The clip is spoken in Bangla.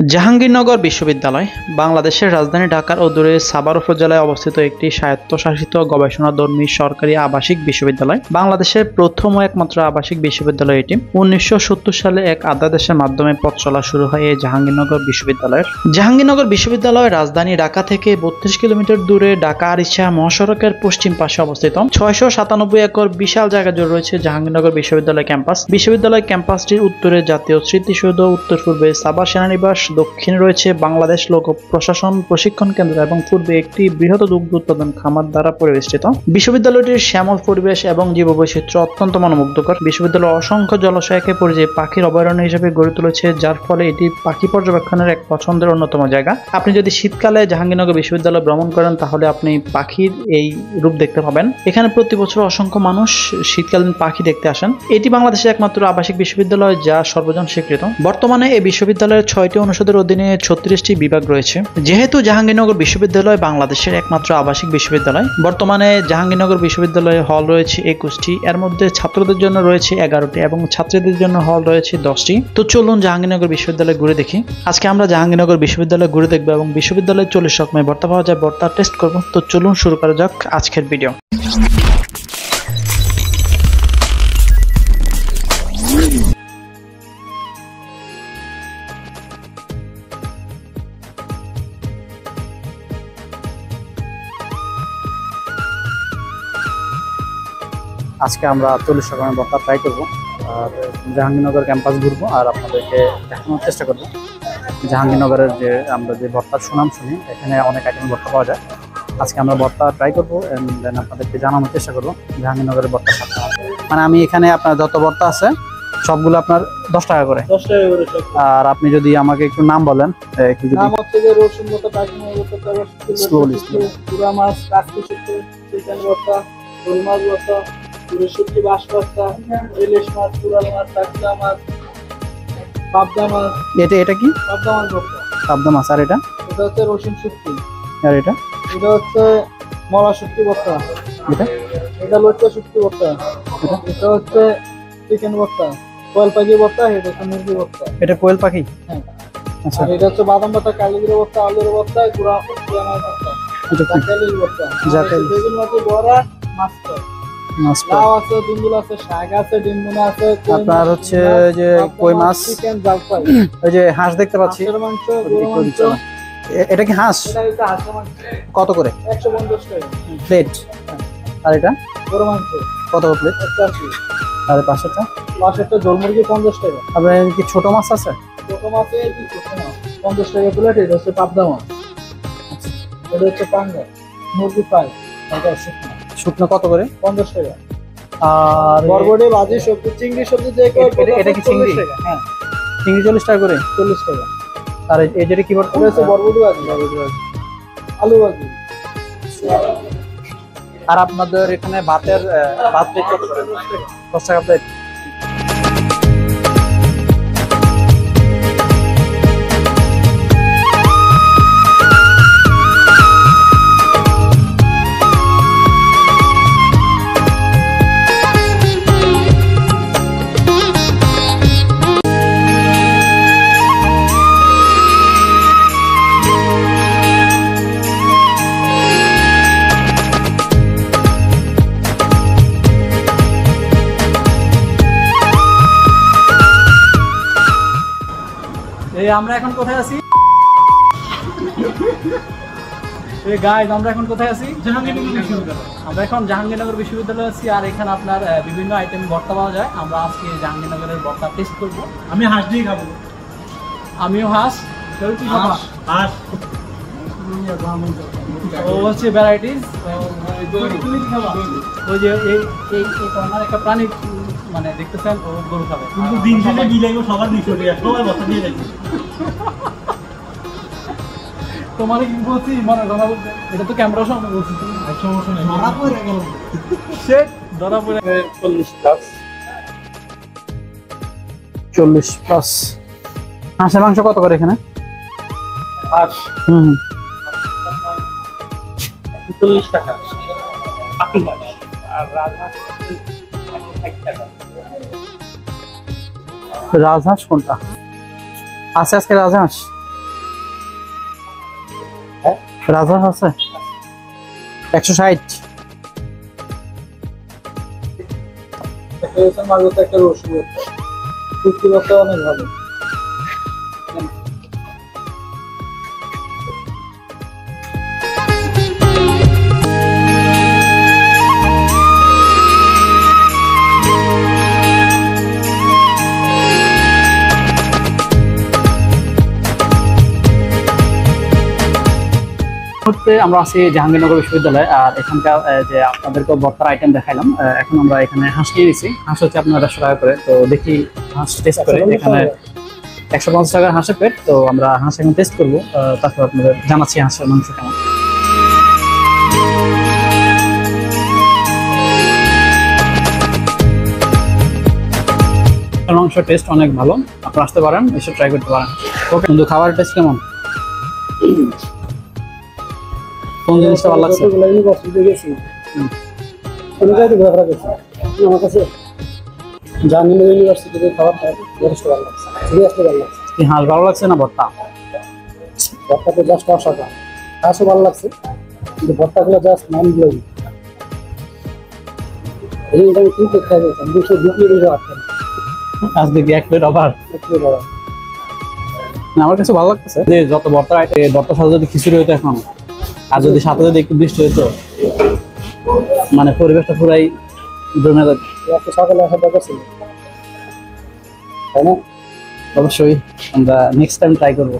জাহাঙ্গীরনগর বিশ্ববিদ্যালয় বাংলাদেশের রাজধানী ঢাকার অদূরে সাভার উপজেলায় অবস্থিত একটি স্বায়ত্তশাসিত গবেষণাধর্মী সরকারি আবাসিক বিশ্ববিদ্যালয়। বাংলাদেশের প্রথম ও একমাত্র আবাসিক বিশ্ববিদ্যালয় এটি। 1970 সালে এক আধ্যাদেশের মাধ্যমে পথ চলা শুরু হয় এই জাহাঙ্গীরনগর বিশ্ববিদ্যালয়ের। জাহাঙ্গীরনগর বিশ্ববিদ্যালয় রাজধানী ঢাকা থেকে 32 কিলোমিটার দূরে ঢাকা-আরিচা মহাসড়কের পশ্চিম পাশে অবস্থিত। 697 একর বিশাল জায়গা জুড়ে রয়েছে জাহাঙ্গীরনগর বিশ্ববিদ্যালয় ক্যাম্পাস। বিশ্ববিদ্যালয় ক্যাম্পাসটির উত্তরে জাতীয় স্মৃতিসৌধ, উত্তর পূর্বে সাভার সেনানিবাস, দক্ষিণে রয়েছে বাংলাদেশ লোক প্রশাসন প্রশিক্ষণ কেন্দ্র এবং পূর্বে একটি বৃহৎ দুগ্ধ উৎপাদন খামার দ্বারা পরিবেষ্টিত। বিশ্ববিদ্যালয়টির শ্যামল পরিবেশ এবং জীববৈচিত্র্য অত্যন্ত মনোমুগ্ধকর। বিশ্ববিদ্যালয় অসংখ্য জলাশয়কে পরিযায়ী পাখির অভয়ারণ্য হিসেবে গড়ে তুলেছে, যার ফলে এটি পাখি পর্যবেক্ষণের এক পছন্দের অন্যতম জায়গা। আপনি যদি শীতকালে জাহাঙ্গীরনগর বিশ্ববিদ্যালয় ভ্রমণ করেন তাহলে আপনি পাখির এই রূপ দেখতে পাবেন। এখানে প্রতি বছর অসংখ্য মানুষ শীতকালীন পাখি দেখতে আসেন। এটি বাংলাদেশের একমাত্র আবাসিক বিশ্ববিদ্যালয় যা সর্বজন স্বীকৃত। বর্তমানে এই বিশ্ববিদ্যালয়ের 6টি অনুষদের অধীনে 36টি বিভাগ রয়েছে। যেহেতু জাহাঙ্গীরনগর বিশ্ববিদ্যালয় বাংলাদেশের একমাত্র আবাসিক বিশ্ববিদ্যালয়, বর্তমানে জাহাঙ্গীরনগর বিশ্ববিদ্যালয়ে হল রয়েছে 21টি, এর মধ্যে ছাত্রদের জন্য রয়েছে 11টি এবং ছাত্রীদের জন্য হল রয়েছে 10টি। তো চলুন জাহাঙ্গীরনগর বিশ্ববিদ্যালয় ঘুরে দেখি। আজকে আমরা জাহাঙ্গীরনগর বিশ্ববিদ্যালয় ঘুরে দেখবো এবং বিশ্ববিদ্যালয়ে 40 রকমের ভর্তা পাওয়া যায়, ভর্তা টেস্ট করব। তো চলুন শুরু করা যাক আজকের ভিডিও। আজকে আমরা 40 রকমের ভর্তা ট্রাই করবো আর জাহাঙ্গীরনগর ক্যাম্পাস ঘুরবো আর আপনাদেরকে দেখানোর চেষ্টা করবো জাহাঙ্গীরনগরের যে আমরা যে ভর্তার সুনাম শুনি, এখানে অনেক আইটেম ভর্তা পাওয়া যায়। আজকে আমরা ভর্তা ট্রাই করবো এন্ড দেন আপনাদেরকে জানানোর চেষ্টা করবো জাহাঙ্গীরনগরের ভর্তা স্বাদ। মানে আমি এখানে আপনার যত ভর্তা আছে সবগুলো আপনার 10 টাকা করে। 10 টাকা করে সব। আর আপনি যদি আমাকে একটু নাম বলেন, একটু যদি নাম হচ্ছে যে রসুন ভর্তা, টাকিমা ভর্তা, তারপর পুরা মাছ, কাটকি শুটকি, চিকেন ভর্তা, রুই মাছ ভর্তা, শুটকি বাঁশ ভর্তা, ইলিশ মাছ, পুরাল মাছ, টাকলা মাছ, পাবদা মাছ। এটা কি? পাবদা মাছ ভর্তা। পাবদা মাছ। আর এটা হচ্ছে রসুন শুটকি। আর এটা হচ্ছে মলা শুটকি ভর্তা। এটা লচ্চা শুটকি ভর্তা। এটা হচ্ছে চিকেন ভর্তা, কোয়েল পাখি ভর্তা, এটা হচ্ছে মুরগি ভর্তা। এটা কোয়েল পাখি? হ্যাঁ। আচ্ছা। এটা হচ্ছে বাদাম ভর্তা, কালিজিরা ভর্তা, আলুর ভর্তা, গুড়া মাছ ভর্তা, জাকালি ভর্তা, জাকালি বেগুন মাছ বড়া, মাছ লাউ আছে, ডিমগুলো আছে, শাক আছে, ডিমগুলো আছে। আপনার হচ্ছে যে কই মাছ, চিকেন, জালফাই, ওই যে হাঁস দেখতে পাচ্ছি, মাংস, গরু মাংস। এটা কি হাঁস? এটা হচ্ছে হাঁস মাংস। কত করে? 150 টাকা প্লেট। আর এটা গরু মাংস কত প্লেট? 80। আর পাশেরটা ঝোল মুরগি 50 টাকা। আপনার কি ছোট মাছ আছে? ছোট মাছে কি ছোট মাছ 50 টাকা প্লেট। এটা হচ্ছে পাবদা মাছ। এটা হচ্ছে পাঙ্গা মুরগি ফ্রাই, এটা শুকনো কত করে? 50 টাকা। আর বরবটি ভাজি, সবজি, চিংড়ি সবজি যে এটা কি চিংড়ি? হ্যাঁ, চিংড়ি 40 টাকা করে। 40 টাকা। আর এই যেটা কি বলতে হচ্ছে বরবটি ভাজি, আলু ভাজি। আর আপনাদের এখানে ভাত প্লেট 10 টাকা প্লেট। আমরা এখন কোথায় আছি? গাইস, আমরা এখন কোথায় আছি? জাহাঙ্গীরনগর বিশ্ববিদ্যালয়। আমরা এখন জাহাঙ্গীরনগর বিশ্ববিদ্যালয়ে আছি আর এখানে আপনার বিভিন্ন আইটেম ভর্তা পাওয়া যায়। আমরা আজকে জাহাঙ্গীরনগরের ভর্তা টেস্ট করব। আমি হাঁস দিয়ে খাবো। আমিও হাঁস। কেউ কি খাবা? হাঁস। ও হচ্ছে ভ্যারাইটিস। তুমি কি খাবা? ওই যে এই কর্নার একটা প্রাণী মানে দেখতেছেন, ও গরু খাবে। কিন্তু দিন শেষে বিলাইও সবার নিচে দিয়ে সবাই ভর্তা দিয়ে যাচ্ছে। তোমার কি বলছি মনে ধরা বলতে? এটা তো ক্যামেরার সামনে বলছি। সমস্যা নেই, ধরা পড়ে গেল। সেট ধরা পড়ে 40 প্লাস। 40 প্লাস। হাঁসের মাংস কত করে এখানে? হাঁস 40 টাকা। আর রাজহাঁস 60 টাকা। রাজহাঁস কোনটা আছে? আজকে রাজহাঁস রাজহাঁস আছে 160। একটা হচ্ছে মাগুর, একটা রসুন, শুটকি ভর্তা অনেক ভালো। মুহূর্তে আমরা আছি জাহাঙ্গীরনগর বিশ্ববিদ্যালয়ে, আর এখানকার যে আপনাদেরকে ভর্তার আইটেম দেখাইলাম, এখন আমরা এখানে হাঁস নিয়ে নিছি। হাঁস হচ্ছে আপনার 150 টাকা করে। তো দেখি হাঁস টেস্ট করে। এখানে 150 টাকার হাঁসের পেট। তো আমরা হাঁস এখন টেস্ট করবো, তারপর আপনাদের জানাচ্ছি হাঁসের মাংস কেমন। মাংস টেস্ট অনেক ভালো, আপনারা আসতে পারেন, এসে ট্রাই করতে পারেন। ওকে বন্ধু, খাবারের টেস্ট কেমন? কোন জিনিসটা ভালো লাগছে? আমার কাছে জাহাঙ্গীরনগর ইউনিভার্সিটিতে খাবারটা যথেষ্ট ভালো লাগছে, সিরিয়াসলি ভালো লাগছে। কি হাঁস ভালো লাগছে না ভর্তা? ভর্তা তো জাস্ট অসাধারণ, হাঁসও ভালো লাগছে, কিন্তু ভর্তাগুলো জাস্ট মাইন্ড ব্লোয়িং। এই আমি কি খাই বলতাম 200 প্লেট আসতাম আজকে কি এক প্লেট আবার? একটু বড় না, আমার কাছে ভালো লাগতেছে যে যত ভর্তা ভর্তার সাথে যদি খিচুড়ি হতো এখন, আর যদি সাথে যদি একটু বৃষ্টি হতো, মানে পরিবেশটা পুরাই জমে যেত। আজকে সকালে আসা দরকার ছিল, তাই না? অবশ্যই আমরা নেক্সট টাইম ট্রাই করবো।